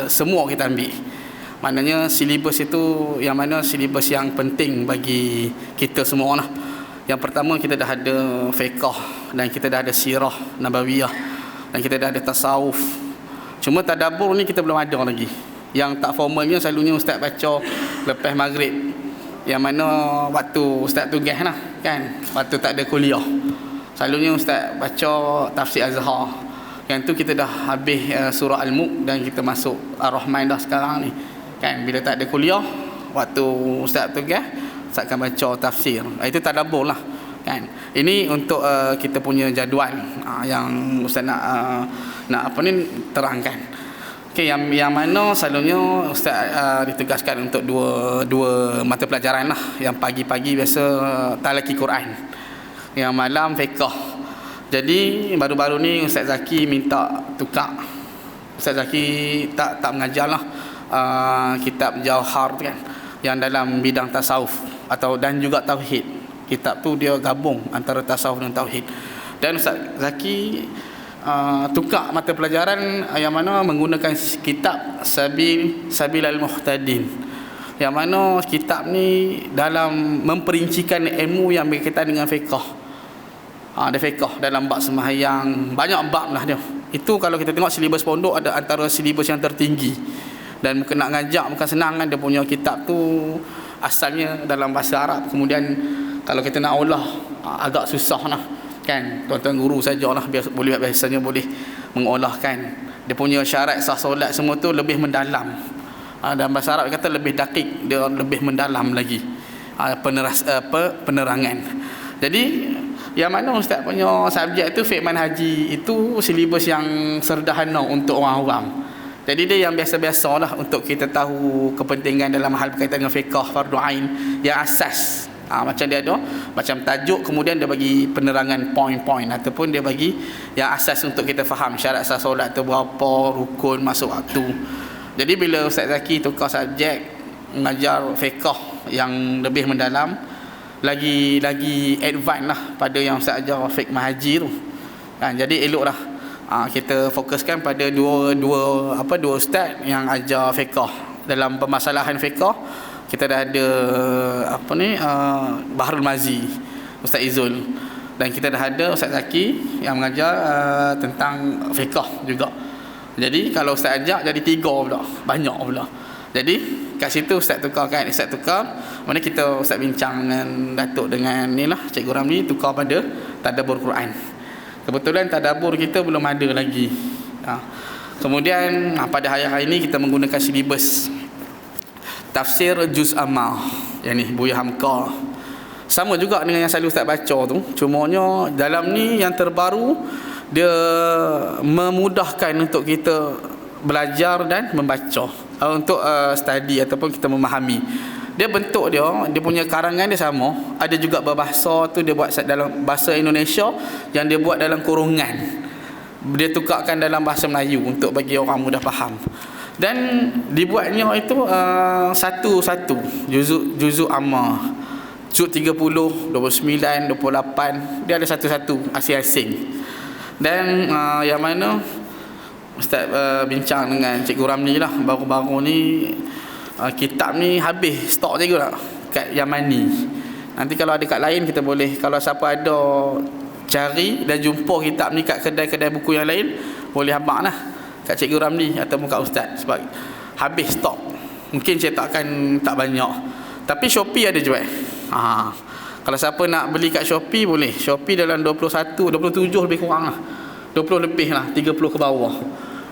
semua kita ambil. Maknanya silibus itu yang mana silibus yang penting bagi kita semua lah. Yang pertama kita dah ada fiqh, dan kita dah ada sirah nabawiyah, dan kita dah ada tasawuf. Cuma tadabbur ni kita belum ada lagi. Yang tak formalnya selalunya ustaz baca lepas maghrib, yang mana waktu ustaz tugas lah kan, waktu tak ada kuliah. Selalunya ustaz baca tafsir Azhar. Yang tu kita dah habis surah Al-Mulk dan kita masuk Ar-Rahman dah sekarang ni kan. Bila tak ada kuliah, waktu ustaz tugas, ustaz akan baca tafsir. Itu tadabbur lah kan. Ini untuk kita punya jadual yang ustaz nak terangkan. Okay, yang mana selalunya ustaz ditugaskan untuk dua mata pelajaran lah. Yang pagi-pagi biasa talaqi Quran, yang malam fiqh. Jadi baru-baru ni Ustaz Zaki minta tukar. Ustaz Zaki tak mengajar lah kitab Jauhar tu kan, yang dalam bidang tasawuf dan juga tauhid. Kitab tu dia gabung antara tasawuf dan tauhid. Dan Ustaz Zaki tukar mata pelajaran yang mana menggunakan kitab Sabilal Muhtadin, yang mana kitab ni dalam memperincikan ilmu yang berkaitan dengan fiqh. Ada fiqh dalam bab sembahyang, banyak bab lah dia. Itu kalau kita tengok silibus pondok ada antara silibus yang tertinggi. Dan bukan nak ngajak, bukan senang kan. Dia punya kitab tu asalnya dalam bahasa Arab, kemudian kalau kita nak olah agak susah lah kan. Tuan-tuan guru sajalah biasanya boleh mengolah kan. Dia punya syarat sah solat semua tu lebih mendalam. Dalam bahasa Arab kata lebih dakik, dia lebih mendalam lagi penerangan. Jadi yang mana ustaz punya subjek tu fiqh manhaji, itu silibus yang sederhana untuk orang awam. Jadi dia yang biasa-biasa lah untuk kita tahu kepentingan dalam hal berkaitan dengan fiqh fardu ain yang asas. Macam dia ada macam tajuk, kemudian dia bagi penerangan poin-poin, ataupun dia bagi yang asas untuk kita faham syarat sah solat tu berapa, rukun, masuk waktu. Jadi bila Ustaz Zaki tukar subjek mengajar fiqh yang lebih mendalam, lagi advance lah pada yang Ustaz ajar fiqh mahaji tu kan. Jadi eloklah kita fokuskan pada dua ustaz yang ajar fiqh. Dalam permasalahan fiqh kita dah ada Bahrul Mazi, Ustaz Izul, dan kita dah ada Ustaz Zaki yang mengajar tentang fiqh juga. Jadi kalau Ustaz ajak jadi 3 pula, banyak pula. Jadi kat situ Ustaz tukar, mana kita Ustaz bincang dengan Datuk, dengan ni lah Cikgu Ramli, tukar pada tadabbur Quran. Kebetulan tadabbur kita belum ada lagi. Kemudian pada hari-hari ini kita menggunakan silibus tafsir Juz Ammah, yang ni Buya Hamka. Sama juga dengan yang selalu Ustaz baca tu, cumanya dalam ni yang terbaru, dia memudahkan untuk kita belajar dan membaca, untuk study ataupun kita memahami. Dia bentuk dia punya karangan dia sama, ada juga berbahasa tu dia buat dalam bahasa Indonesia, yang dia buat dalam kurungan, dia tukarkan dalam bahasa Melayu untuk bagi orang mudah faham. Dan dibuatnya itu satu-satu juzuk ammah, juzuk 30, 29, 28, dia ada satu-satu asing-asing. Dan yang mana Ustaz bincang dengan Cikgu Ramli lah, baru-baru ni kitab ni habis stok juga lah kat Yamani. Nanti kalau ada kat lain kita boleh, kalau siapa ada cari dan jumpa kitab ni kat kedai-kedai buku yang lain, boleh habaq lah kat Cikgu Ramli ataupun kat Ustaz, sebab habis stok. Mungkin cetakan tak banyak, tapi Shopee ada jual. Kalau siapa nak beli kat Shopee boleh. Shopee dalam 27 lebih kurang lah, 20 lebih lah, 30 ke bawah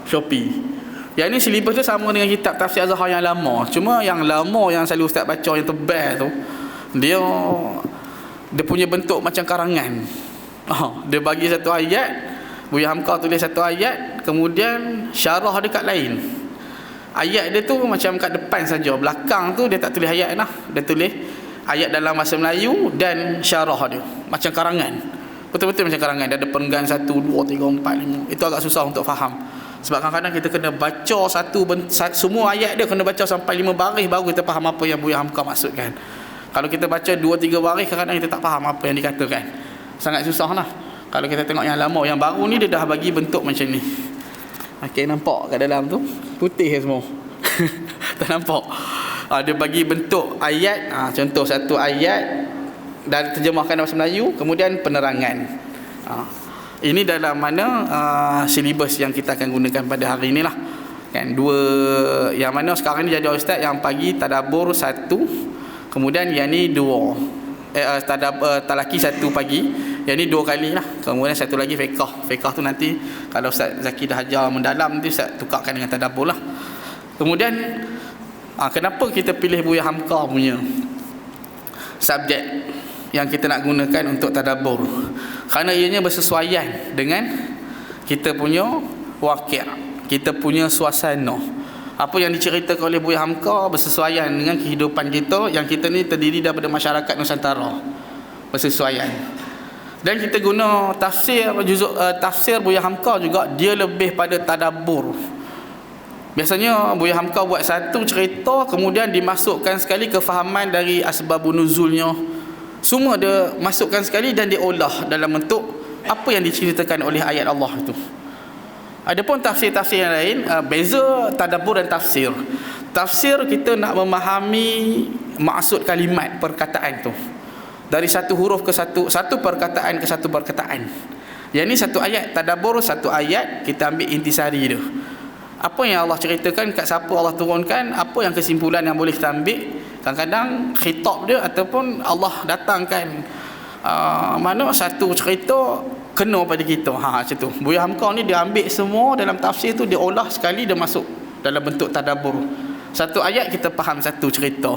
Shopee. Yang ni silibus tu sama dengan kitab tafsir Azhar yang lama. Cuma yang lama yang selalu Ustaz baca yang tebal tu, dia punya bentuk macam karangan. Dia bagi satu ayat, Buya Hamka tulis satu ayat, kemudian syarah dekat lain. Ayat dia tu macam kat depan saja, belakang tu dia tak tulis ayat lah. Dia tulis ayat dalam bahasa Melayu dan syarah dia macam karangan. Betul-betul macam karangan. Dia ada perenggan 1, 2, 3, 4, 5. Itu agak susah untuk faham. Sebab kadang-kadang kita kena baca semua ayat dia kena baca sampai 5 baris baru kita faham apa yang Buya Hamka maksudkan. Kalau kita baca 2-3 baris, kadang-kadang kita tak faham apa yang dikatakan. Sangat susah lah. Kalau kita tengok yang lama, yang baru ni dia dah bagi bentuk macam ni. Okey, nampak kat dalam tu putih semua. Tak nampak. Dia bagi bentuk ayat, contoh satu ayat dan terjemahkan dalam bahasa Melayu, kemudian penerangan. Ini dalam mana silibus yang kita akan gunakan pada hari inilah. Kan, dua, yang mana sekarang ni jadi ustaz yang pagi tadabbur satu, kemudian yang ni dua. Talaki satu pagi, yang ni 2 kali lah. Kemudian satu lagi fiqh. Fiqh tu nanti kalau Ustaz Zaki dah ajar mendalam, nanti Ustaz tukarkan dengan tadabbur lah. Kemudian kenapa kita pilih Buya Hamka punya subjek yang kita nak gunakan untuk tadabbur? Kerana ianya bersesuaian dengan kita punya waqi', kita punya suasana. Apa yang diceritakan oleh Buya Hamka bersesuaian dengan kehidupan kita, yang kita ni terdiri daripada masyarakat Nusantara. Bersesuaian. Dan kita guna tafsir tafsir Buya Hamka juga, dia lebih pada tadabbur. Biasanya Buya Hamka buat satu cerita, kemudian dimasukkan sekali kefahaman dari asbabun nuzulnya. Semua dia masukkan sekali dan diolah dalam bentuk apa yang diceritakan oleh ayat Allah itu. Adapun tafsir-tafsir yang lain, beza tadabbur dan tafsir. Tafsir kita nak memahami maksud kalimat perkataan tu, dari satu huruf ke satu perkataan ke satu perkataan. Yang ni satu ayat, tadabbur satu ayat, kita ambil intisari dia. Apa yang Allah ceritakan, kat siapa Allah turunkan, apa yang kesimpulan yang boleh kita ambil. Kadang-kadang khitab dia ataupun Allah datangkan mana satu cerita kena pada kita. Macam tu. Buya Hamka ni dia ambil semua dalam tafsir tu, dia olah sekali, dia masuk dalam bentuk tadabbur. Satu ayat kita faham satu cerita,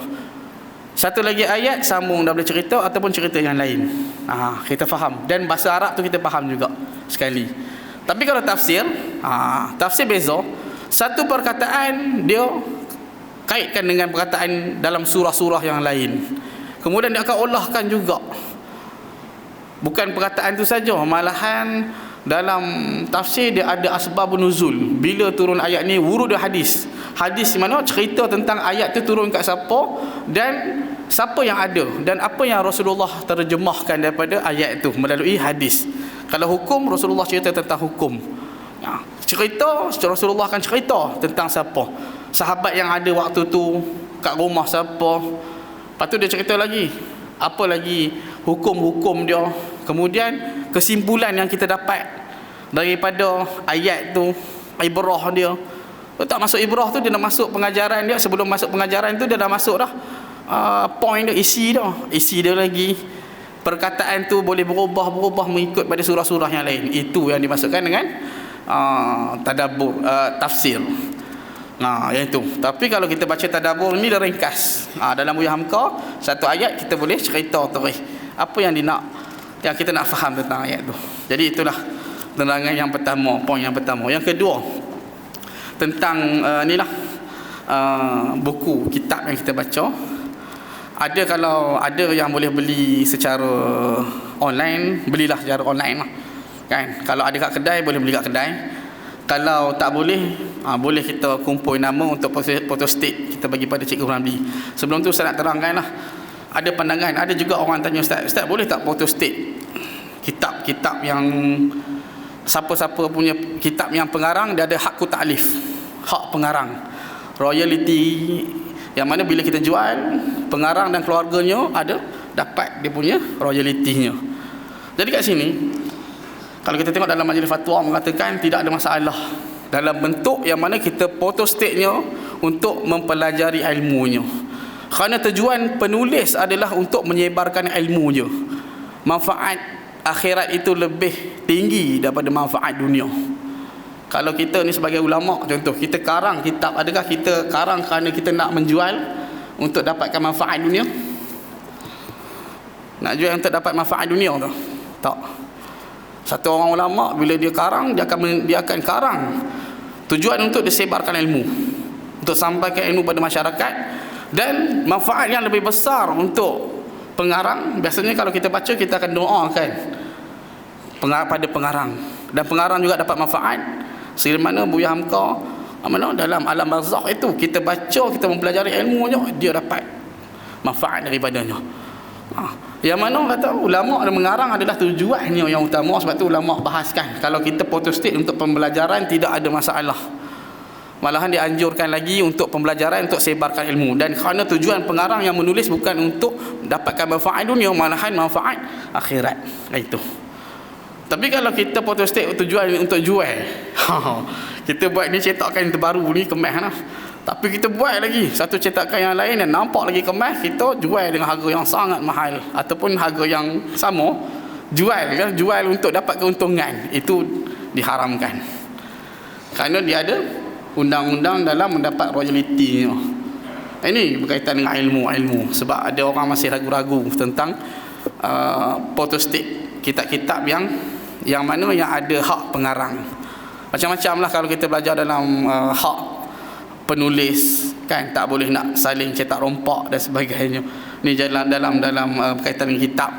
satu lagi ayat sambung daripada cerita ataupun cerita yang lain. Kita faham. Dan bahasa Arab tu kita faham juga sekali. Tapi kalau tafsir, tafsir beza. Satu perkataan dia kaitkan dengan perkataan dalam surah-surah yang lain, kemudian dia akan olahkan juga. Bukan perkataan tu saja, malahan dalam tafsir dia ada asbabun nuzul. Bila turun ayat ni, wurud hadis. Hadis di mana cerita tentang ayat tu turun kat siapa dan siapa yang ada, dan apa yang Rasulullah terjemahkan daripada ayat tu melalui hadis. Kalau hukum, Rasulullah cerita tentang hukum. Cerita, Rasulullah akan cerita tentang siapa, sahabat yang ada waktu tu, kat rumah siapa. Lepas tu dia cerita lagi, apa lagi hukum-hukum dia. Kemudian kesimpulan yang kita dapat daripada ayat tu, ibrah dia. Tak masuk ibrah tu, dia dah masuk pengajaran dia. Sebelum masuk pengajaran tu, dia dah masuk dah point dia, isi dia lagi. Perkataan tu boleh berubah mengikut pada surah-surah yang lain. Itu yang dimasukkan dengan tadabbur, tafsir. Iaitu. Tapi kalau kita baca tadabbur ni dia ringkas. Dalam Buya Hamka, satu ayat kita boleh cerita terus apa yang yang kita nak faham tentang ayat tu. Jadi itulah penerangan yang pertama, poin yang pertama. Yang kedua, tentang buku, kitab yang kita baca. Ada, kalau ada yang boleh beli secara online, belilah secara online lah. Kan? Kalau ada kat kedai, boleh beli kat kedai. Kalau tak boleh, boleh kita kumpul nama untuk photostat, kita bagi pada Cikgu Ramli. Sebelum tu saya nak terangkan lah, ada pandangan, ada juga orang tanya, Ustaz boleh tak photostat kitab-kitab yang siapa-siapa punya kitab yang pengarang, dia ada hak ta'lif, hak pengarang, royalty, yang mana bila kita jual, pengarang dan keluarganya ada dapat dia punya royalty-nya. Jadi kat sini, kalau kita tengok dalam majlis fatwa mengatakan tidak ada masalah dalam bentuk yang mana kita fotostatnya untuk mempelajari ilmunya. Kerana tujuan penulis adalah untuk menyebarkan ilmunya. Manfaat akhirat itu lebih tinggi daripada manfaat dunia. Kalau kita ni sebagai ulama, contoh kita karang kitab, adakah kita karang kerana kita nak menjual untuk dapatkan manfaat dunia? Nak jual untuk dapat manfaat dunia tu? Tak. Satu orang ulama bila dia karang, dia akan karang tujuan untuk disebarkan ilmu, untuk sampaikan ilmu pada masyarakat. Dan manfaat yang lebih besar untuk pengarang, biasanya kalau kita baca, kita akan doakan pada pengarang, dan pengarang juga dapat manfaat. Sebagaimana Buya Hamka dalam alam barzakh itu, kita baca, kita mempelajari ilmunya, dia dapat manfaat daripadanya. Yang mana kata ulama dan mengarang adalah tujuannya yang utama. Sebab tu ulama bahaskan, kalau kita photostat untuk pembelajaran tidak ada masalah. Malahan dianjurkan lagi untuk pembelajaran, untuk sebarkan ilmu. Dan kerana tujuan pengarang yang menulis bukan untuk dapatkan manfaat dunia, malahan manfaat akhirat. Itu. Tapi kalau kita photostat tujuan untuk jual, kita buat ni cetakan yang terbaru ni, kemas lah. Tapi kita buat lagi satu cetakan yang lain yang nampak lagi kemas, kita jual dengan harga yang sangat mahal ataupun harga yang sama, jual untuk dapat keuntungan, itu diharamkan. Kerana dia ada undang-undang dalam mendapat royalty. Ini berkaitan dengan ilmu. Sebab ada orang masih ragu-ragu tentang photostat kitab-kitab yang mana yang ada hak pengarang. Macam-macam lah kalau kita belajar dalam hak penulis, kan, tak boleh nak saling cetak rompak dan sebagainya. Ni jalan dalam berkaitan dengan kitab.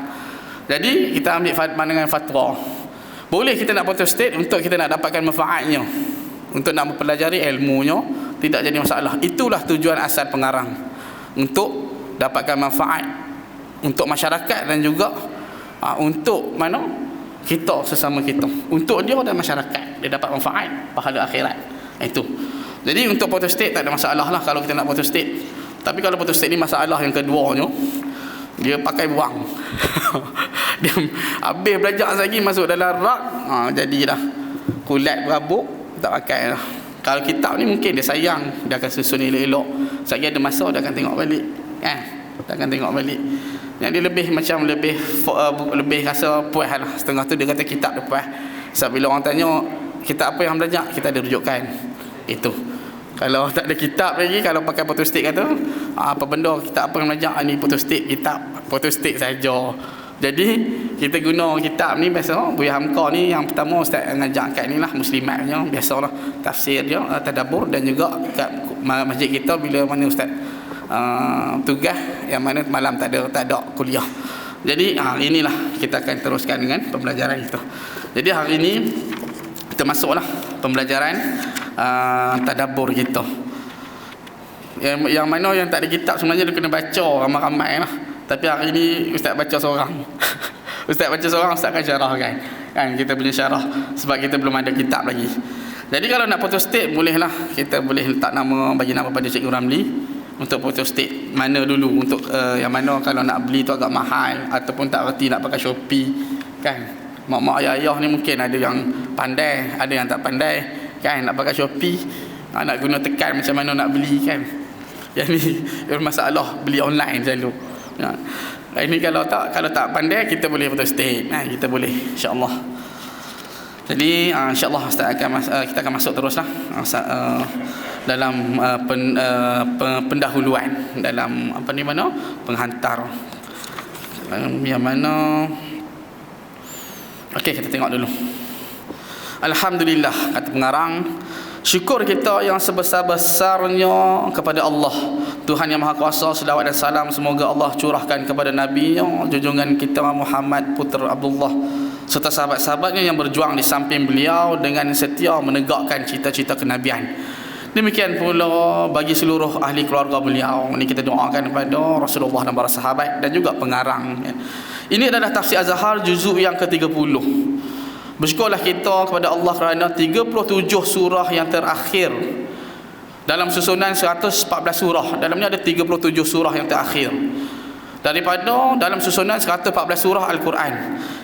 Jadi kita ambil pandangan fatwa. Boleh kita nak photostat untuk kita nak dapatkan manfaatnya, untuk nak mempelajari ilmunya, tidak jadi masalah. Itulah tujuan asal pengarang, untuk dapatkan manfaat untuk masyarakat dan juga untuk kita sesama kita, untuk dia dan masyarakat, dia dapat manfaat pahala akhirat. Itu. Jadi untuk photostat tak ada masalah lah kalau kita nak photostat. Tapi kalau photostat ni masalah yang keduanya, dia pakai buang. Dia habis belajar lagi masuk dalam rak, jadilah kulat berabuk, tak pakai lah. Kalau kitab ni mungkin dia sayang, dia akan susun elok-elok. Sekali ada masa dia akan tengok balik, kan? Dia akan tengok balik. Yang dia lebih rasa puas lah. Setengah tu dia kata kitab dia puas. Sebab bila orang tanya kitab apa yang belajar, kita ada rujukan. Itu. Kalau tak ada kitab lagi, kalau pakai photostat kata, apa benda kitab apa yang belajar, ni photostat, kitab photostat saja. Jadi kita guna kitab ni biasa. Buya Hamka ni yang pertama ustaz ngajar kat ni lah, muslimatnya biasalah tafsir dia, tadabbur, dan juga kat masjid kita bila mana ustaz tugas yang mana malam tak ada kuliah. Jadi inilah kita akan teruskan dengan pembelajaran itu. Jadi hari ini kita masuklah pembelajaran tadabbur kita. Yang mana yang tak ada kitab sebenarnya dia kena baca ramai-ramai lah. Tapi hari ini ustaz baca seorang. Ustaz baca seorang, ustaz akan syarahkan. Kan kita punya syarah sebab kita belum ada kitab lagi. Jadi kalau nak photostat bolehlah, kita boleh letak nama, bagi nama pada Cikgu Ramli untuk photostat mana dulu, untuk yang mana kalau nak beli tu agak mahal ataupun tak reti nak pakai Shopee, kan. Mak-mak ayah-ayah ni mungkin ada yang pandai, ada yang tak pandai, kan, nak pakai Shopee, nak guna tekan macam mana nak beli, kan. Yang ni masalah beli online selalu. Ya. Ini kalau tak pandai, kita boleh photostat. Kita boleh, insya-Allah. Jadi insya-Allah kita akan masuk teruslah dalam pendahuluan dalam penghantar yang mana. Okey, kita tengok dulu. Alhamdulillah, kata pengarang, syukur kita yang sebesar-besarnya kepada Allah, Tuhan yang Maha Kuasa. Selawat dan salam semoga Allah curahkan kepada Nabi junjungan kita Muhammad Putra Abdullah serta sahabat-sahabatnya yang berjuang di samping beliau dengan setia menegakkan cita-cita kenabian. Demikian pula bagi seluruh ahli keluarga beliau. Ini kita doakan kepada Rasulullah dan para sahabat dan juga pengarang. Ini adalah tafsir Az-Zahar juzuk yang ke-30. Bersyukurlah kita kepada Allah kerana 37 surah yang terakhir dalam susunan 114 surah. Dalamnya ada 37 surah yang terakhir daripada dalam susunan 114 surah Al-Quran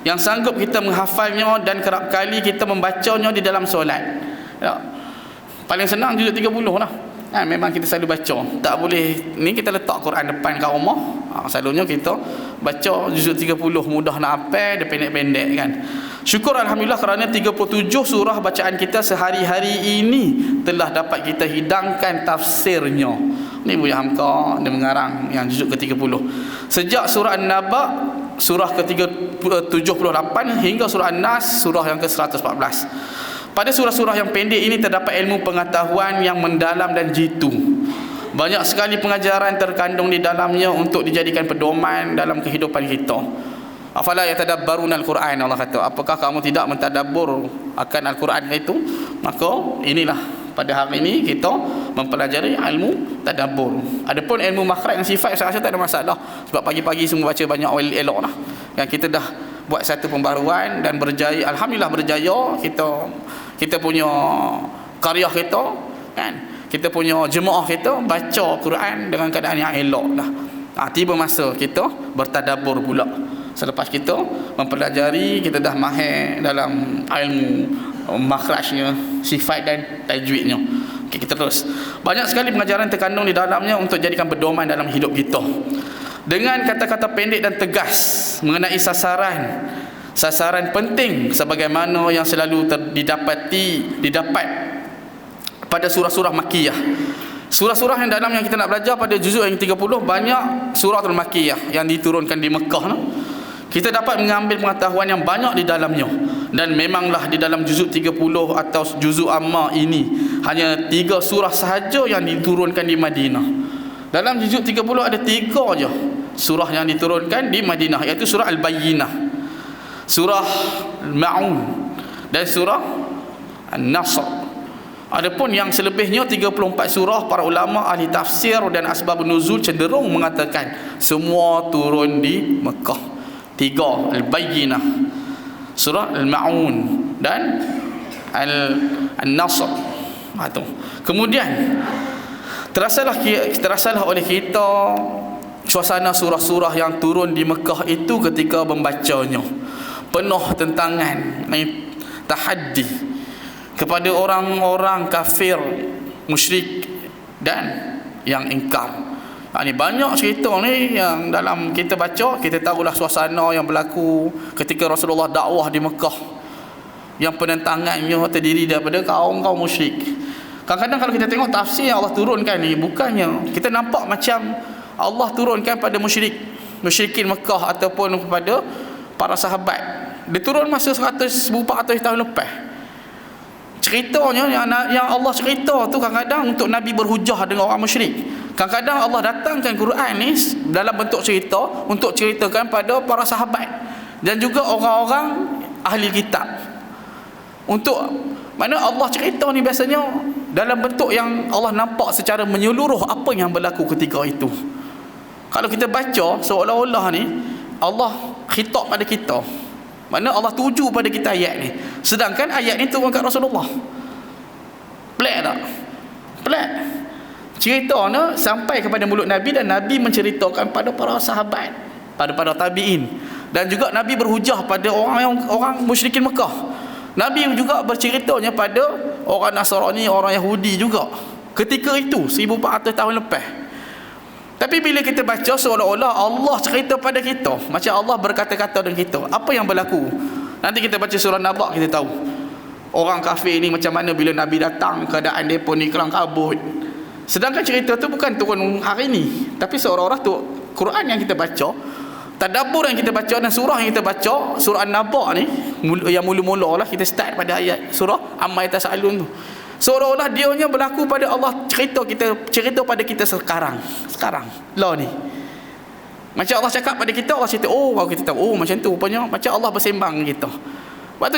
yang sanggup kita menghafalnya dan kerap kali kita membacanya di dalam solat. Ya. Paling senang juzuk 30 lah. Memang kita selalu baca. Tak boleh ni kita letak Quran depan kat rumah. Selalunya kita baca juzuk 30, mudah nak hafal, dia pendek-pendek, kan. Syukur alhamdulillah kerana 37 surah bacaan kita sehari-hari ini telah dapat kita hidangkan tafsirnya. Ni Buya Hamka dia mengarang yang juzuk ke-30. Sejak surah An-Naba surah ke-78 hingga surah An-Nas surah yang ke-114. Pada surah-surah yang pendek ini terdapat ilmu pengetahuan yang mendalam dan jitu. Banyak sekali pengajaran terkandung di dalamnya untuk dijadikan pedoman dalam kehidupan kita. Afala yatadabbaruna al-Quran, Allah kata, apakah kamu tidak mentadabbur akan Al-Quran itu? Maka inilah pada hari ini kita mempelajari ilmu tadabbur. Adapun ilmu makhraj dan sifat saya rasa tak ada masalah sebab pagi-pagi semua baca banyak elok lah. Yang kita dah buat satu pembaruan dan berjaya, alhamdulillah berjaya. Kita punya karya kita kan. Kita punya jemaah kita baca Quran dengan keadaan yang elok dah. Tiba masa kita bertadabbur pula. Selepas kita mempelajari, kita dah mahir dalam ilmu makhrajnya, sifat dan tajwidnya. Okay, kita terus. Banyak sekali pengajaran terkandung di dalamnya untuk jadikan pedoman dalam hidup kita. Dengan kata-kata pendek dan tegas mengenai sasaran penting sebagaimana yang selalu didapat pada surah-surah Makkiyah. Surah-surah yang dalam yang kita nak belajar pada juzuk yang 30, banyak suratul Makkiyah yang diturunkan di Mekah. Kita dapat mengambil pengetahuan yang banyak di dalamnya. Dan memanglah di dalam juzuk 30 atau juzuk Amma ini hanya 3 surah sahaja yang diturunkan di Madinah. Dalam juzuk 30 ada 3 je surah yang diturunkan di Madinah, iaitu surah Al-Bayyinah, surah Al-Ma'un dan surah An-Nasr. Adapun yang selebihnya 34 surah, para ulama ahli tafsir dan asbab nuzul cenderung mengatakan semua turun di Mekah. 3 Al-Bayyinah, surah Al-Ma'un dan An-Nasr. Kemudian terasalah oleh kita suasana surah-surah yang turun di Mekah itu ketika membacanya penuh tentangan, tahaddi kepada orang-orang kafir, musyrik dan yang ingkar. Ini banyak cerita ni yang dalam kita baca, kita tahulah suasana yang berlaku ketika Rasulullah dakwah di Mekah, yang penentangannya terdiri daripada kaum-kaum musyrik. Kadang-kadang kalau kita tengok tafsir yang Allah turunkan ni, bukannya kita nampak macam Allah turunkan pada musyrikin Mekah ataupun kepada para sahabat. Dia turun masa 1400 tahun lepas. Ceritanya yang Allah cerita tu kadang-kadang untuk Nabi berhujah dengan orang musyrik. Kadang-kadang Allah datangkan Quran ni dalam bentuk cerita untuk ceritakan pada para sahabat dan juga orang-orang ahli kitab. Untuk mana Allah cerita ni biasanya dalam bentuk yang Allah nampak secara menyeluruh apa yang berlaku ketika itu. Kalau kita baca seolah-olah ni Allah khitab pada kita, mana Allah tuju pada kita ayat ni, sedangkan ayat ni turun kat Rasulullah. Pelik tak? Pelik. Ceritanya sampai kepada mulut Nabi dan Nabi menceritakan pada para sahabat, pada tabi'in, dan juga Nabi berhujah pada orang musyrikin Mekah. Nabi juga berceritanya pada orang Nasrani, orang Yahudi juga ketika itu 1400 tahun lepas. Tapi bila kita baca seolah-olah Allah cerita pada kita, macam Allah berkata-kata dengan kita, apa yang berlaku. Nanti kita baca surah Naba, kita tahu orang kafir ni macam mana bila Nabi datang, keadaan mereka ni kelang kabut. Sedangkan cerita tu bukan turun hari ni, tapi seolah-olah tu Quran yang kita baca, tadabbur yang kita baca dan surah yang kita baca, surah An-Naba ni yang mula-mula lah kita start pada ayat surah Amma Yatasaalun tu. Seolah-olah dianya berlaku pada Allah, cerita pada kita sekarang lah ni. Macam Allah cakap pada kita, Allah cerita, baru kita tahu, macam tu rupanya, macam Allah bersembang kita. Lepas tu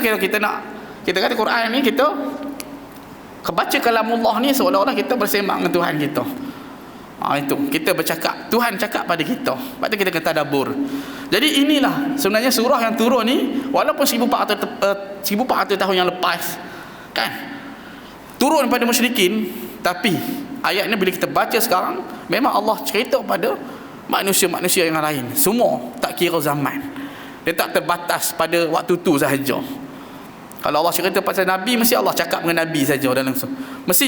kita kata Quran ni, kita kebaca kalamullah ni seolah-olah kita bersembang dengan Tuhan kita. Itu kita bercakap, Tuhan cakap pada kita. Lepas tu kita kena tadabbur. Jadi inilah sebenarnya surah yang turun ni, walaupun 1400 tahun yang lepas kan turun pada musyrikin, tapi ayat ni bila kita baca sekarang, memang Allah cerita pada manusia-manusia yang lain. Semua tak kira zaman. Dia tak terbatas pada waktu tu sahaja. Kalau Allah cerita pasal Nabi, mesti Allah cakap dengan Nabi saja dan langsung. Mesti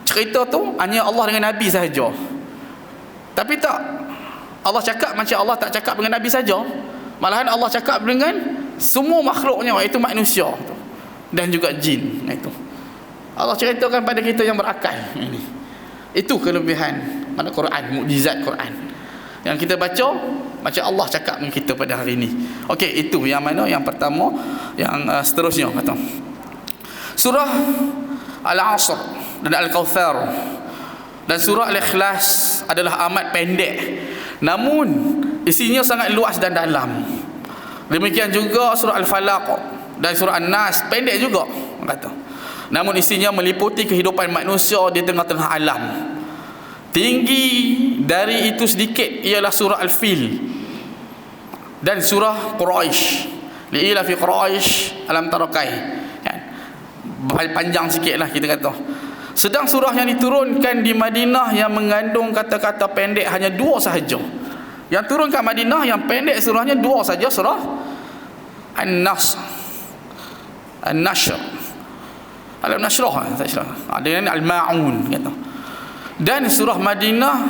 cerita tu hanya Allah dengan Nabi sahaja. Tapi tak, Allah cakap macam Allah tak cakap dengan Nabi saja. Malahan Allah cakap dengan semua makhluknya, iaitu manusia dan juga jin. Itu Allah ceritakan pada kita yang berakal. Itu kelebihan mana Quran, mukjizat Quran yang kita baca macam Allah cakap dengan kita pada hari ini. Okey, itu yang mana yang pertama. Yang seterusnya kata surah Al-Asr dan Al-Kautsar dan surah Al-Ikhlas adalah amat pendek, namun isinya sangat luas dan dalam. Demikian juga surah Al-Falaq dan surah An-Nas pendek juga kata, namun isinya meliputi kehidupan manusia di tengah-tengah alam. Tinggi dari itu sedikit ialah surah Al-Fil dan surah Quraisy, li'ila fi Quraisy alam tarakai, kan? Panjang sikit lah kita kata. Sedang surah yang diturunkan di Madinah yang mengandung kata-kata pendek hanya 2 sahaja. Yang turun kat Madinah yang pendek surahnya 2 saja, surah An-Nasr. An-Nashr. Al-Nashrah, tak salah. Ada yang Al-Ma'un kata. Dan surah Madinah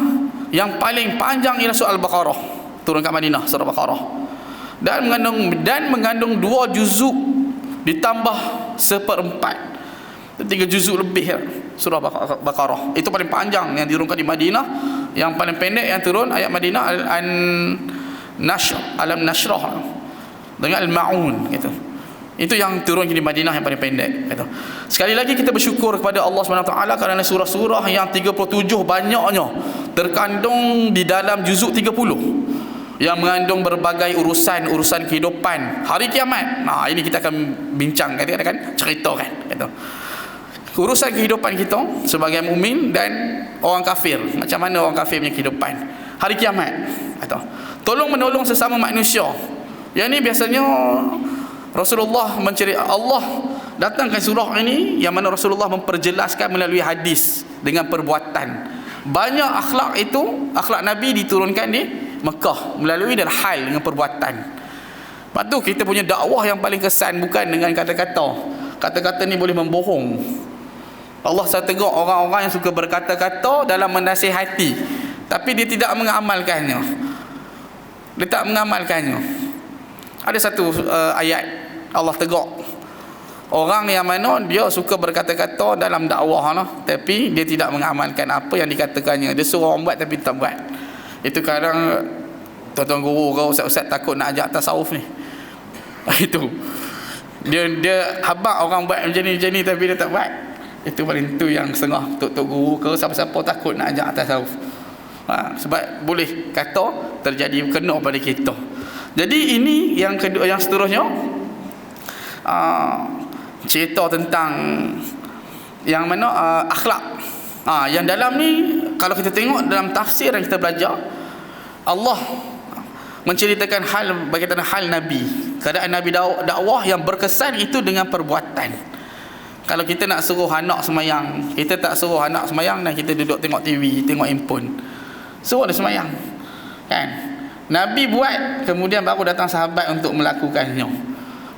yang paling panjang ialah surah Al-Baqarah. Turun kat Madinah surah Al-Baqarah. Dan mengandung 2 juzuk ditambah 1/4. 3 juzuk lebih ya, surah Baqarah. Itu paling panjang yang diturunkan di Madinah. Yang paling pendek yang turun ayat Madinah Al-Nashr, Al-Nashrah dengan Al-Ma'un gitu. Itu yang turun di Madinah yang paling pendek gitu. Sekali lagi kita bersyukur kepada Allah SWT kerana surah-surah yang 37 banyaknya terkandung di dalam juzuk 30 yang mengandung berbagai urusan kehidupan hari kiamat. Nah, ini kita akan bincang kan, ceritakan gitu. Urusan kehidupan kita sebagai mukmin dan orang kafir. Macam mana orang kafir punya kehidupan hari kiamat atau tolong menolong sesama manusia. Yang ni biasanya Rasulullah Allah datangkan surah ini yang mana Rasulullah memperjelaskan melalui hadis dengan perbuatan. Banyak akhlak itu, akhlak Nabi diturunkan di Mekah melalui dan hal dengan perbuatan. Lepas tu kita punya dakwah yang paling kesan bukan dengan kata-kata. Kata-kata ni boleh membohong. Allah SWT tegur orang-orang yang suka berkata-kata dalam menasihati, tapi dia tidak mengamalkannya. Dia tak mengamalkannya. Ada satu ayat Allah tegur orang yang mana dia suka berkata-kata dalam dakwah tapi dia tidak mengamalkan apa yang dikatakannya. Dia suruh orang buat tapi tak buat. Itu kadang tuan-tuan guru ke ustaz-ustaz takut nak ajak tasawuf ni. Itu dia habaq orang buat macam ni tapi dia tak buat. Itu paling tu yang setengah tok-tok guru ke siapa-siapa takut nak ajak tasawuf. Sebab boleh kata terjadi kena pada kita. Jadi ini yang kedua, yang seterusnya cerita tentang yang mana akhlak. Yang dalam ni kalau kita tengok dalam tafsir yang kita belajar, Allah menceritakan bagaimana hal Nabi, keadaan Nabi dakwah yang berkesan itu dengan perbuatan. Kalau kita nak suruh anak semayang, kita tak suruh anak semayang dan kita duduk tengok TV, tengok handphone. Suruh dia semayang, kan? Nabi buat, kemudian baru datang sahabat untuk melakukannya.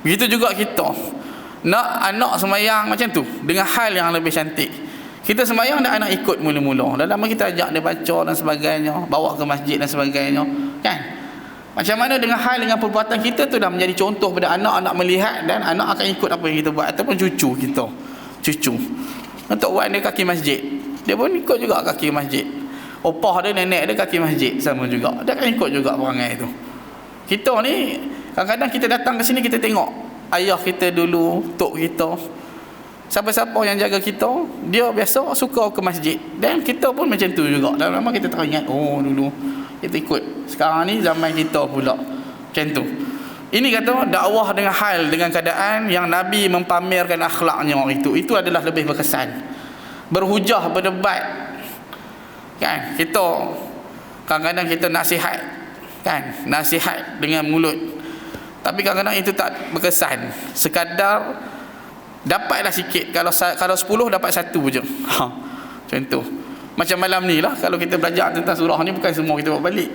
Begitu juga kita nak anak semayang macam tu, dengan hal yang lebih cantik. Kita semayang dan anak ikut mula-mula. Dalam kita ajak dia baca dan sebagainya, bawa ke masjid dan sebagainya, kan? Macam mana dengan hal, dengan perbuatan kita tu dah menjadi contoh pada anak melihat dan anak akan ikut apa yang kita buat. Ataupun cucu kita, untuk buat dia kaki masjid, dia pun ikut juga kaki masjid. Opah dia, nenek dia kaki masjid sama juga, dia akan ikut juga perangai tu. Kita ni kadang-kadang kita datang ke sini, kita tengok ayah kita dulu, tok kita, siapa-siapa yang jaga kita, dia biasa suka ke masjid. Dan kita pun macam tu juga. Dan lama kita teringat, oh dulu kita ikut. Sekarang ni zaman kita pula macam tu. Ini kata dakwah dengan hal, dengan keadaan yang Nabi mempamerkan akhlaknya itu adalah lebih berkesan. Berhujah, berdebat, kan? Kita kadang-kadang kita nasihat, kan? Nasihat dengan mulut, tapi kadang-kadang itu tak berkesan. Sekadar dapatlah sikit. Kalau 10 dapat 1 je. Macam tu. Macam malam ni lah, kalau kita belajar tentang surah ni, bukan semua kita buat balik.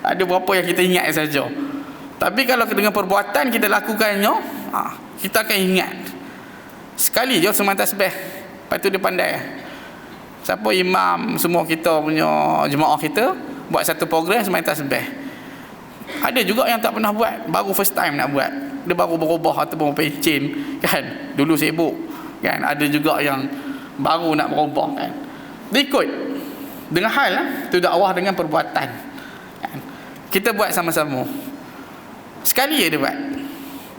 Ada berapa yang kita ingat saja. Tapi kalau dengan perbuatan kita lakukannya, kita akan ingat. Sekali je semain tasbih, lepas tu dia pandai. Siapa imam semua kita punya jemaah kita buat satu program semain tasbih. Ada juga yang tak pernah buat, baru first time nak buat. Dia baru berubah ataupun pencin, kan? Dulu sibuk, kan? Ada juga yang baru nak berubah, kan? Dia ikut dengan hal tu dakwah dengan perbuatan, kan? Kita buat sama-sama. Sekali dia buat,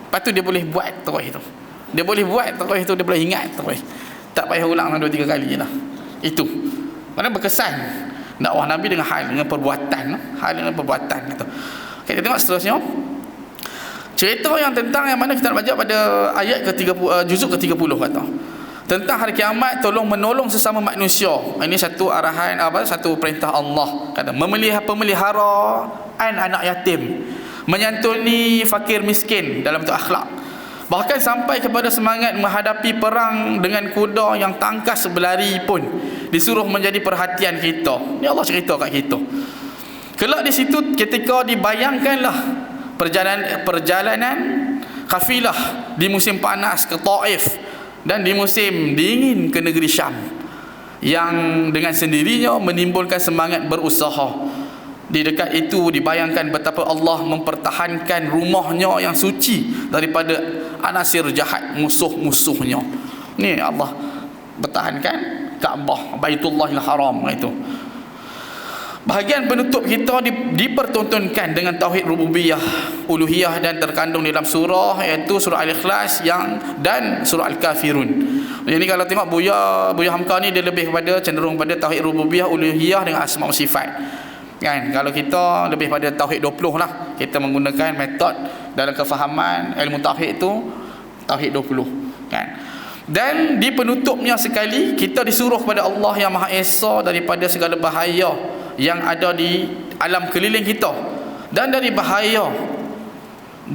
lepas tu dia boleh buat terus tu. Dia boleh buat terus tu, dia boleh ingat terus. Tak payah ulang 2-3 kali je lah. Itu mana berkesan dakwah Nabi dengan hal, dengan perbuatan. Hal dengan perbuatan gitu. Kita tengok seterusnya, cerita yang tentang yang mana kita nak baca pada ayat ke-30, juzuk ke-30 kata. Tentang hari kiamat, tolong menolong sesama manusia. Ini satu arahan, satu perintah Allah. Kata pemeliharaan anak yatim, menyantuni fakir miskin dalam bentuk akhlak, Bahkan sampai kepada semangat menghadapi perang dengan kuda yang tangkas berlari pun disuruh menjadi perhatian kita. Ni Allah cerita kat kita. Kelak di situ ketika dibayangkanlah perjalanan kafilah di musim panas ke Taif dan di musim dingin ke negeri Syam, yang dengan sendirinya menimbulkan semangat berusaha. Di dekat itu dibayangkan betapa Allah mempertahankan rumahnya yang suci daripada anasir jahat musuh-musuhnya. Ni Allah pertahankan Kaabah, Baitullahil Haram itu. Bahagian penutup kita dipertontonkan dengan tauhid rububiyah, uluhiyah, dan terkandung dalam surah, iaitu surah Al-Ikhlas dan surah Al-Kafirun. Jadi kalau tengok Buya Hamka ni, dia lebih kepada cenderung pada tauhid rububiyah, uluhiyah dengan asma' wa sifat. Kan, kalau kita lebih pada tauhid 20 lah. Kita menggunakan metod dalam kefahaman ilmu tauhid itu tauhid 20, kan. Dan di penutupnya sekali kita disuruh kepada Allah yang Maha Esa daripada segala bahaya yang ada di alam keliling kita dan dari bahaya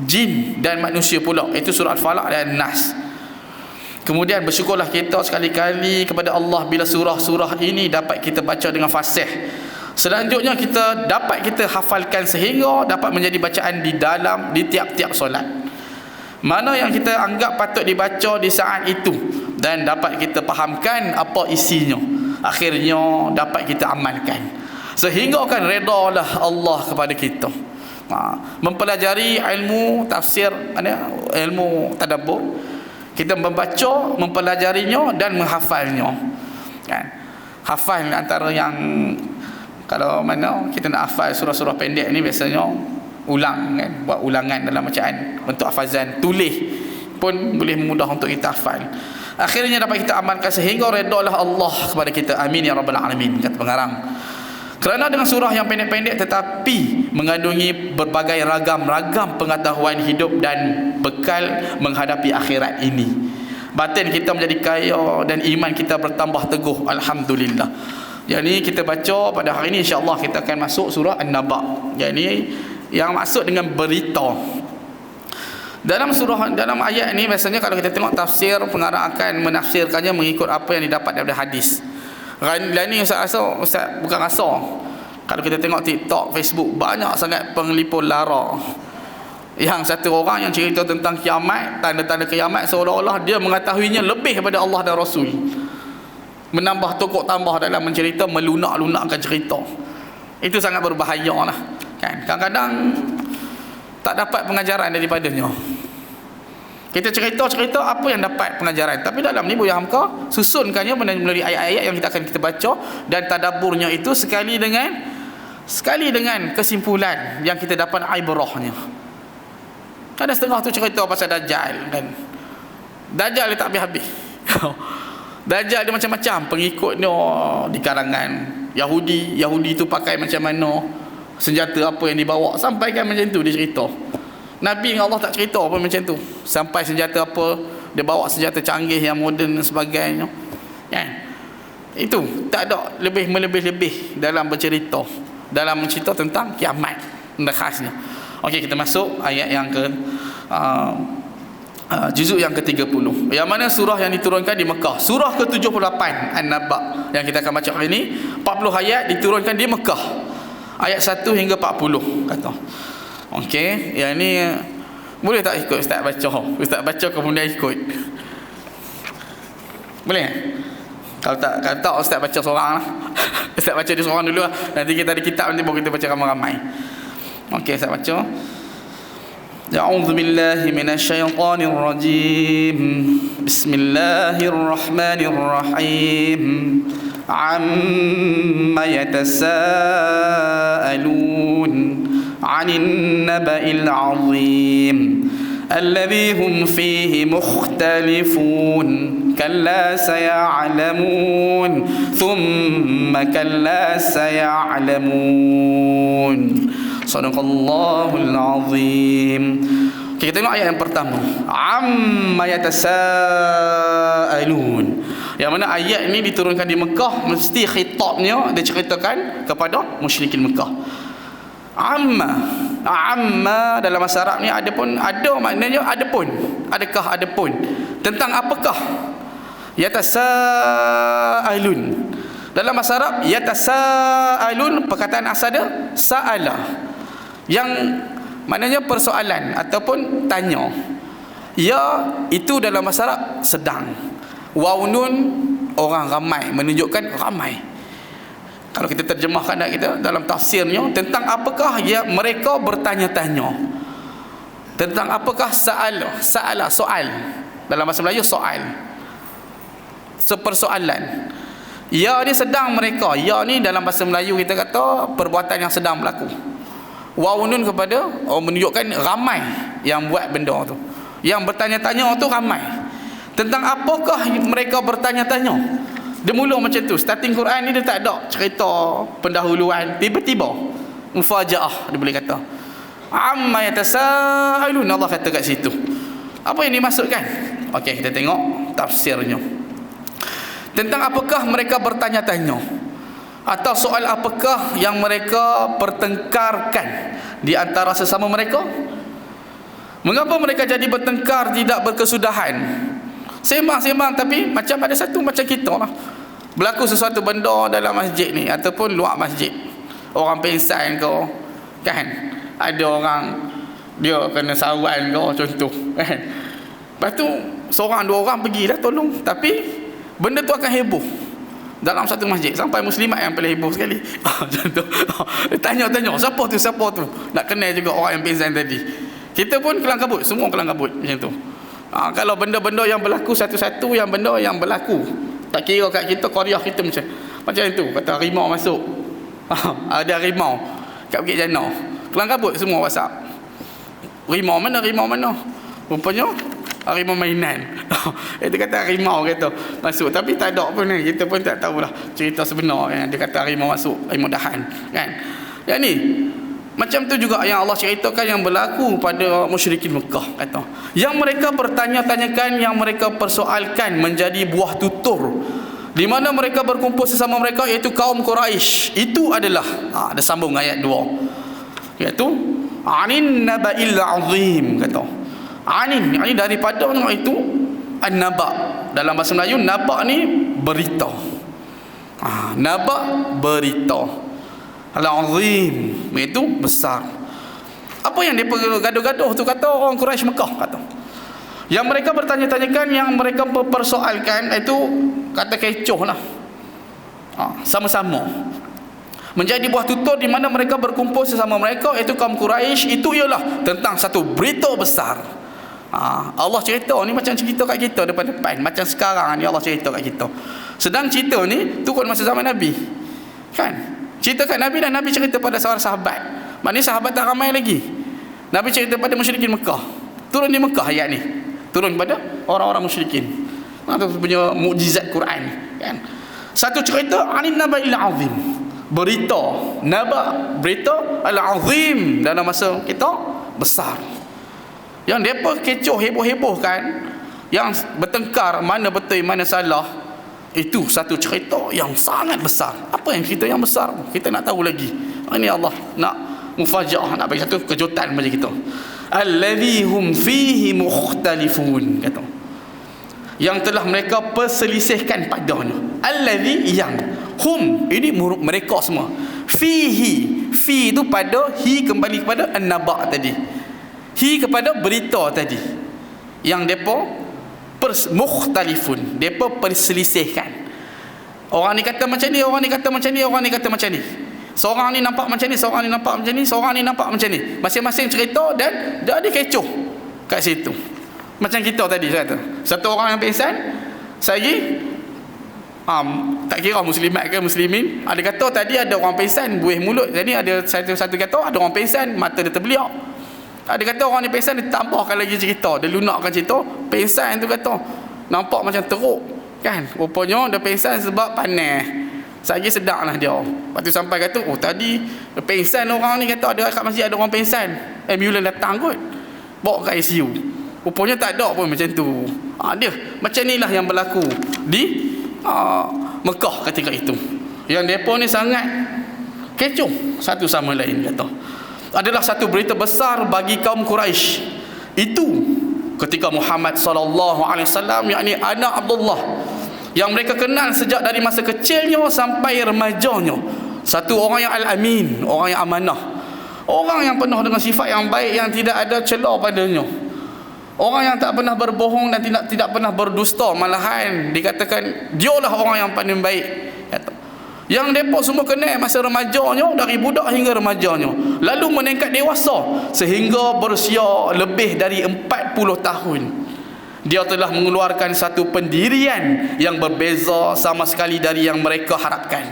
jin dan manusia pula, itu surah Al-Falaq dan Nas. Kemudian bersyukurlah kita sekali-kali kepada Allah bila surah-surah ini dapat kita baca dengan fasih. Selanjutnya kita hafalkan sehingga dapat menjadi bacaan di tiap-tiap solat. Mana yang kita anggap patut dibaca di saat itu dan dapat kita fahamkan apa isinya, akhirnya dapat kita amalkan sehingga akan redalah Allah kepada kita. Mempelajari ilmu tafsir, ilmu tadabbur, kita membaca, mempelajarinya dan menghafalnya, kan. Hafal antara yang, kalau mana kita nak hafal surah-surah pendek ni biasanya ulang, kan, buat ulangan dalam bacaan, bentuk hafazan, tulis pun boleh mudah untuk kita hafal. Akhirnya dapat kita amalkan sehingga redalah Allah kepada kita. Amin ya rabbal alamin, kata pengarang. Kerana dengan surah yang pendek-pendek tetapi mengandungi berbagai ragam pengetahuan hidup dan bekal menghadapi akhirat ini, batin kita menjadi kaya dan iman kita bertambah teguh. Alhamdulillah. Jadi kita baca pada hari ini, insya-Allah kita akan masuk surah An-Naba. Jadi yang maksud dengan berita. Dalam ayat ini biasanya kalau kita tengok tafsir, pengarang akan menafsirkannya mengikut apa yang didapat daripada hadis. Lain ni Ustaz bukan rasa. Kalau kita tengok TikTok, Facebook, banyak sangat penglipur lara. Yang satu orang yang cerita tentang kiamat, tanda-tanda kiamat, seolah-olah dia mengetahuinya lebih daripada Allah dan Rasul. Menambah tokok tambah dalam mencerita, melunak-lunakkan cerita. Itu sangat berbahaya lah, kan. Kadang-kadang tak dapat pengajaran daripadanya. Kita cerita apa yang dapat pengajaran, tapi dalam ni Buya Hamka susunkannya melalui ayat-ayat yang kita baca dan tadabburnya itu sekali dengan kesimpulan yang kita dapat ibrahnya. Ada setengah tu cerita pasal Dajjal, kan. Dajjal dia tak habis-habis. Dajjal dia macam-macam pengikutnya di kalangan Yahudi tu pakai macam mana, senjata apa yang dibawa, sampai kan macam tu dia cerita. Nabi dengan Allah tak cerita apa macam tu, sampai senjata apa dia bawa, senjata canggih yang moden dan sebagainya, kan. Itu tak ada lebih dalam bercerita, dalam mencerita tentang kiamat khasnya. Okey, kita masuk ayat yang ke juzuk yang ke-30, yang mana surah yang diturunkan di Mekah, surah ke-78 An-Naba yang kita akan baca hari ini. 40 ayat diturunkan di Mekah, ayat 1 hingga 40 kata. Okey, yang ni boleh tak ikut Ustaz baca? Ustaz baca kemudian ikut, boleh? Kalau tak Ustaz baca seorang lah. Ustaz baca dia seorang dulu lah. Nanti kita ada kitab, nanti baru kita baca ramai-ramai. Okey, Ustaz baca. A'udzu billahi minasyaitonir rajim. Bismillahirrahmanirrahim. Amma yatasaalun 'anil naba'il 'azim alladhi hum fihi mukhtalifun kalla saya'lamun thumma kalla saya'lamun. Sadaqallahul azim. Kita tengok ayat yang pertama, amma yatasaalun, yang mana ayat ini diturunkan di Mekah, mesti khitabnya diceritakan kepada musyrikin Mekah. Amma Amma dalam bahasa Arab ni ada pun, ada maknanya ada pun. Adakah ada pun? Tentang apakah? Yatasaalun. Dalam bahasa Arab yatasaalun, perkataan asal dia sa'ala, yang maknanya persoalan ataupun tanya. Ya, itu dalam bahasa Arab sedang. Waw nun orang ramai, menunjukkan ramai. Kalau kita terjemahkan kita dalam tafsirnya, tentang apakah ya mereka bertanya-tanya. Tentang apakah sa'ala soal. Dalam bahasa Melayu soal, sepersoalan. Ya ni sedang mereka. Ya ni dalam bahasa Melayu kita kata perbuatan yang sedang berlaku. Waw nun kepada menunjukkan ramai yang buat benda tu. Yang bertanya-tanya tu ramai. Tentang apakah mereka bertanya-tanya. Dia mula macam tu. Starting Quran ni dia tak ada cerita pendahuluan. Tiba-tiba mufajaah dia boleh kata. Amma yatasaalun, Allah kata kat situ. Apa yang dimaksudkan? Okey, kita tengok tafsirnya. Tentang apakah mereka bertanya-tanya, atau soal apakah yang mereka pertengkarkan di antara sesama mereka. Mengapa mereka jadi bertengkar tidak berkesudahan? Sembang-sembang tapi macam ada satu macam kita lah. Berlaku sesuatu benda dalam masjid ni ataupun luar masjid. Orang pengsan ke, kan? Ada orang dia kena sawan ke, contoh, kan? Lepas tu seorang dua orang pergilah tolong, tapi benda tu akan heboh dalam satu masjid sampai muslimat yang paling heboh sekali. Contoh, tanya-tanya siapa tu, nak kenal juga orang yang pengsan tadi. Kita pun kelang kabut, semua kelang kabut macam tu. Kalau benda-benda yang berlaku satu-satu, yang benda yang berlaku, tak kira kat kita, Korea kita macam itu. Kata harimau masuk, ada harimau kat Bukit Jana, kelang kabut semua WhatsApp. Harimau mana rupanya harimau mainan. Dia kata harimau kata masuk, tapi tak ada pun ni. Kita pun tak tahulah cerita sebenar kan. Dia kata harimau masuk, harimau dahan kan. Yang ni macam tu juga yang Allah ceritakan yang berlaku pada musyrikin Mekah, kata yang mereka bertanya-tanyakan, yang mereka persoalkan menjadi buah tutur, di mana mereka berkumpul sesama mereka, iaitu kaum Quraisy. Itu adalah ada sambung ayat 2, iaitu anin naba'il azim, kata anin yani daripada itu an-naba. Dalam bahasa Melayu naba ni berita. Naba berita. Al-azim itu besar. Apa yang dia gaduh-gaduh tu, kata orang Quraisy Mekah, kata yang mereka bertanya-tanyakan, yang mereka persoalkan, itu kata kecoh lah. Sama-sama menjadi buah tutur di mana mereka berkumpul sesama mereka, iaitu kaum Quraisy. Itu ialah tentang satu berita besar. Allah cerita ni macam cerita kat kita depan-depan, macam sekarang ni Allah cerita kat kita. Sedang cerita ni turun masa zaman Nabi, kan? Cerita kat Nabi, dan Nabi cerita pada seorang sahabat. Maknanya sahabat tak ramai lagi. Nabi cerita pada musyrikin Mekah. Turun di Mekah ayat ni. Turun pada orang-orang musyrikin. Itu punya mukjizat Quran, kan? Satu cerita anin naba'il azim, berita, naba, berita al-azim, dalam masa kita besar. Yang depa kecoh heboh-heboh kan, yang bertengkar mana betul mana salah. Itu satu cerita yang sangat besar. Apa yang cerita yang besar? Kita nak tahu lagi. Ini Allah nak mufajaah, nak bagi satu kejutan bagi kita. Allazi hum fihi mukhtalifun, kata yang telah mereka perselisihkan padanya. Allazi, yang, hum ini mereka semua, fihi, fi itu pada hi, kembali kepada an-naba tadi, hi kepada berita tadi, yang depa mukhtalifun, depa perselisihkan. Orang ni kata macam ni, orang ni kata macam ni, orang ni kata macam ni. Seorang ni nampak macam ni, seorang ni nampak macam ni, seorang ni nampak macam ni. Masing-masing cerita dan dia ada kecoh kat situ. Macam kita tadi saya kata, satu orang yang pengsan, saya tak kira muslimat ke muslimin, ada kata tadi ada orang pengsan buih mulut. Jadi ada satu kata ada orang pengsan mata dia terbeliak. Ada kata orang ni pengsan, dia tambahkan lagi cerita, dia lunakkan cerita. Pengsan tu kata nampak macam teruk, kan? Rupanya dia pengsan sebab panas. Saya sedar lah dia. Lepas tu sampai kata, oh tadi pengsan orang ni, kata ada kat masjid ada orang pengsan. Ambulans datang kot, bawa ke ICU. Rupanya tak ada pun macam tu. Dia macam inilah yang berlaku di Mekah ketika itu. Yang mereka ni sangat kecoh satu sama lain, kata. adalah satu berita besar bagi kaum Quraisy. Itu ketika Muhammad sallallahu alaihi wasallam, yakni anak Abdullah, yang mereka kenal sejak dari masa kecilnya sampai remajanya, satu orang yang al-amin, orang yang amanah, orang yang penuh dengan sifat yang baik, yang tidak ada celah padanya, orang yang tak pernah berbohong dan tidak pernah berdusta, malahan dikatakan dialah orang yang paling baik. Yang mereka semua kenal masa remajanya, dari budak hingga remajanya, lalu meningkat dewasa sehingga berusia lebih dari 40 tahun. Dia telah mengeluarkan satu pendirian yang berbeza sama sekali dari yang mereka harapkan.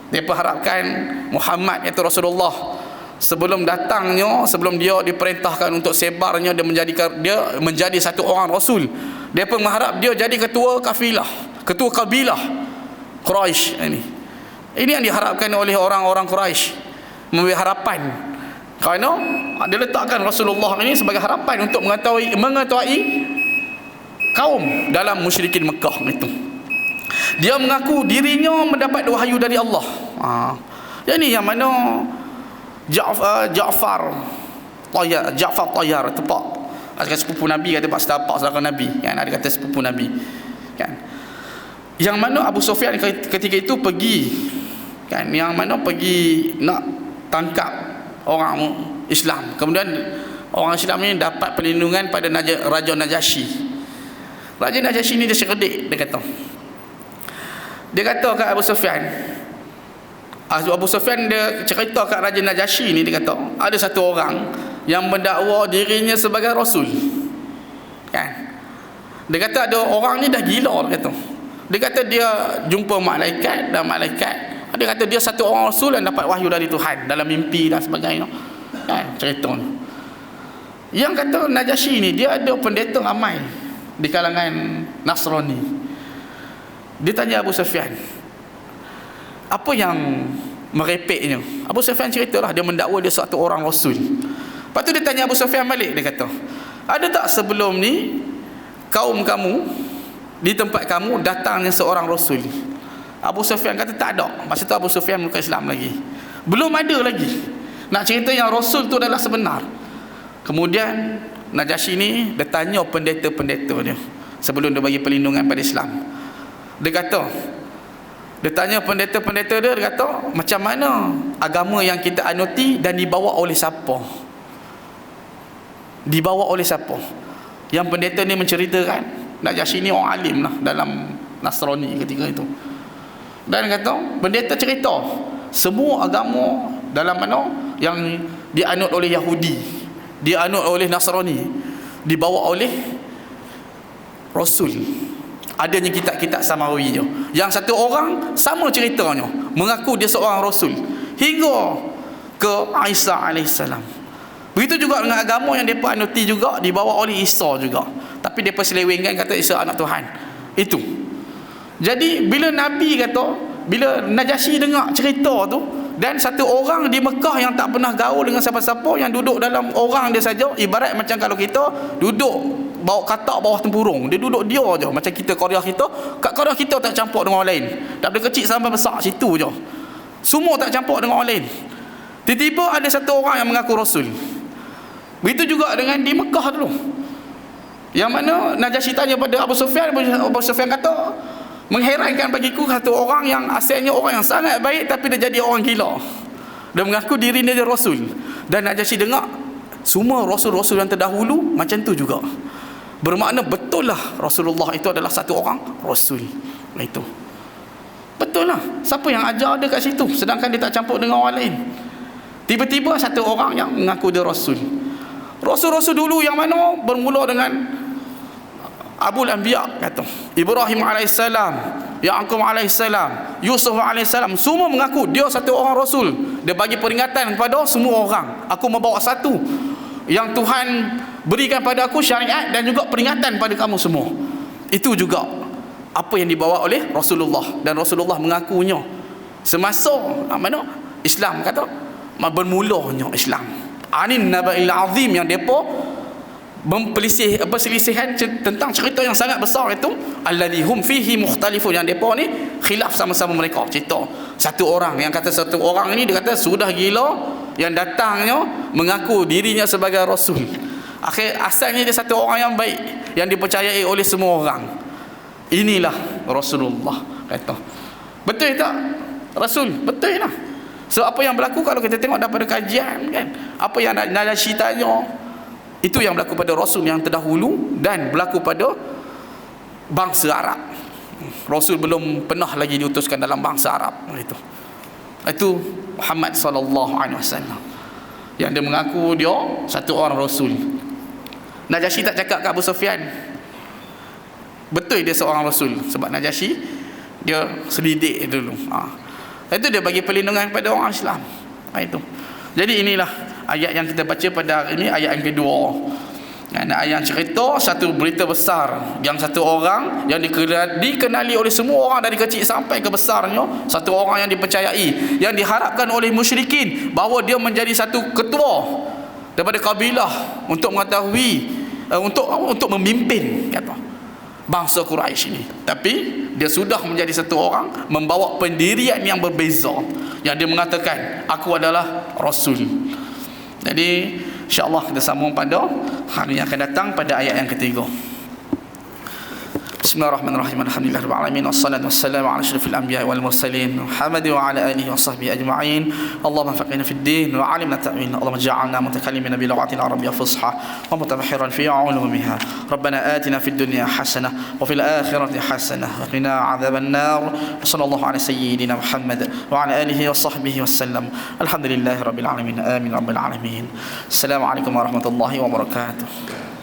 Mereka harapkan Muhammad, iaitu Rasulullah, sebelum datangnya, sebelum dia diperintahkan untuk sebarnya, dia menjadi satu orang Rasul, dia pun mengharap dia jadi ketua kafilah, ketua kabilah Quraisy. Ini yang diharapkan oleh orang-orang Quraisy, memberi harapan, kerana dia letakkan Rasulullah ini sebagai harapan untuk mengetahui kaum dalam musyrikin Mekah itu. Dia mengaku dirinya mendapat wahyu dari Allah. Ini yang mana Ja'far Tayyar tepat, ada kata sepupu Nabi, kata pak setapak saudara Nabi, kan, ada kata sepupu Nabi, kan, yang mana Abu Sufyan ketika itu pergi, kan, yang mana pergi nak tangkap orang Islam. Kemudian orang Islam ini dapat perlindungan pada Raja Najasyi. Raja Najasyi ini dia cerdik, dia kata kat Abu Sufyan, dia cerita kat Raja Najasyi ni, dia kata ada satu orang yang mendakwa dirinya sebagai Rasul, kan. Dia kata ada orang ni dah gila, dia kata dia jumpa malaikat, dan malaikat, dia kata dia satu orang Rasul yang dapat wahyu dari Tuhan dalam mimpi dan sebagainya, kan, cerita ni. Yang kata Najasyi ni, dia ada pendeta ramai di kalangan Nasrani. Dia tanya Abu Sufyan, apa yang merepeknya? Abu Sufyan ceritalah dia mendakwa dia satu orang Rasul. Lepas tu dia tanya Abu Sufyan balik, dia kata, ada tak sebelum ni kaum kamu, di tempat kamu, datangnya seorang Rasul? Abu Sufyan kata tak ada. Masa tu Abu Sufyan bukan Islam lagi, belum ada lagi nak cerita yang Rasul tu adalah sebenar. Kemudian Najasyi ni dia tanya pendeta-pendeta dia sebelum dia bagi perlindungan pada Islam. Dia tanya pendeta-pendeta dia kata, macam mana agama yang kita anuti dan dibawa oleh siapa? Dibawa oleh siapa? Yang pendeta ni menceritakan, Najasyi ni orang alim lah dalam Nasrani ketika itu. Dan kata, pendeta cerita semua agama dalam mana yang dianut oleh Yahudi, dianut oleh Nasrani, dibawa oleh Rasul. Adanya kitab-kitab samawi je. Yang satu orang sama ceritanya, mengaku dia seorang Rasul, hingga ke Isa alaihissalam. Begitu juga dengan agama yang mereka anuti juga, dibawa oleh Isa juga, tapi mereka selewengkan kata Isa anak Tuhan. Itu. Jadi bila Nabi kata, bila Najasyi dengar cerita tu, dan satu orang di Mekah yang tak pernah gaul dengan siapa-siapa, yang duduk dalam orang dia saja, ibarat macam kalau kita duduk bawa katak bawah tempurung, dia duduk dia je, macam kita Korea kita, kat Korea kita tak campur dengan orang lain, daripada kecil sampai besar situ je, semua tak campur dengan orang lain. Tiba-tiba ada satu orang yang mengaku Rasul. Begitu juga dengan di Mekah dulu, yang mana Najasyi tanya pada Abu Sufyan. Abu Sufyan kata, mengherankan bagiku satu orang yang asalnya orang yang sangat baik, tapi dia jadi orang gila. Dia mengaku diri dia Rasul. Dan Najasyi dengar semua Rasul-Rasul yang terdahulu macam tu juga. Bermakna betul lah Rasulullah itu adalah satu orang Rasul. Itu betul lah. Siapa yang ajar dia kat situ, sedangkan dia tak campur dengan orang lain. Tiba-tiba satu orang yang mengaku dia Rasul. Rasul-Rasul dulu yang mana bermula dengan Abul Anbiya, kata Ibrahim alaihissalam, Ya'qub alaihissalam, Yusuf alaihissalam, semua mengaku dia satu orang Rasul. Dia bagi peringatan kepada semua orang, aku membawa satu yang Tuhan berikan pada aku, syariat dan juga peringatan pada kamu semua. Itu juga apa yang dibawa oleh Rasulullah, dan Rasulullah mengakunya semasa mana Islam, kata bermulanya Islam. Anin naba'il azim, yang depa perselisihan tentang cerita yang sangat besar itu, alladhi hum fihi mukhtalifun, yang depa ni khilaf sama-sama mereka cerita. Satu orang yang kata satu orang ni, dia kata sudah gila, yang datangnya mengaku dirinya sebagai Rasul. Asalnya dia satu orang yang baik, yang dipercayai oleh semua orang. Inilah Rasulullah, kata. Betul tak Rasul? Betul lah. So apa yang berlaku kalau kita tengok daripada kajian kan, apa yang Najasyi tanya, itu yang berlaku pada Rasul yang terdahulu dan berlaku pada bangsa Arab. Rasul belum pernah lagi diutuskan dalam bangsa Arab. Itu Muhammad SAW yang dia mengaku dia satu orang Rasul. Najasyi tak cakap ke Abu Sufyan betul dia seorang Rasul, sebab Najasyi dia selidik dulu. Itu dia bagi perlindungan kepada orang Islam. Itu. Jadi inilah ayat yang kita baca pada hari ini, ayat yang kedua. Ayat yang cerita satu berita besar, yang satu orang yang dikenali oleh semua orang dari kecil sampai ke besarnya, satu orang yang dipercayai, yang diharapkan oleh musyrikin bahawa dia menjadi satu ketua daripada kabilah untuk mengetahui untuk memimpin kata bangsa Quraisy ini. Tapi dia sudah menjadi satu orang membawa pendirian yang berbeza, yang dia mengatakan aku adalah Rasul. Jadi insya-Allah kita sambung pada hari yang akan datang pada ayat yang ketiga. Bismillahirrahmanirrahim. Alhamdulillahirabbil alamin wassalatu wassalamu ala asyrafil anbiya'i wal mursalin Muhammadin wa ala alihi wa sahbihi ajma'in. Allahumma faqihna fid din wa 'allimna ta'wil. Allahumma ij'alna mutakallimina bil lughati al arabiyyah fusha wa mutabahhiran fi 'ulumiha. Rabbana atina fid dunya hasanah wa fil akhirati hasanah wa qina 'adzaban nar. Sallallahu ala sayyidina Muhammad wa ala alihi wa sahbihi wasallam. Alhamdulillahirabbil alamin. Amin rabbil alamin. Assalamualaikum warahmatullahi wabarakatuh.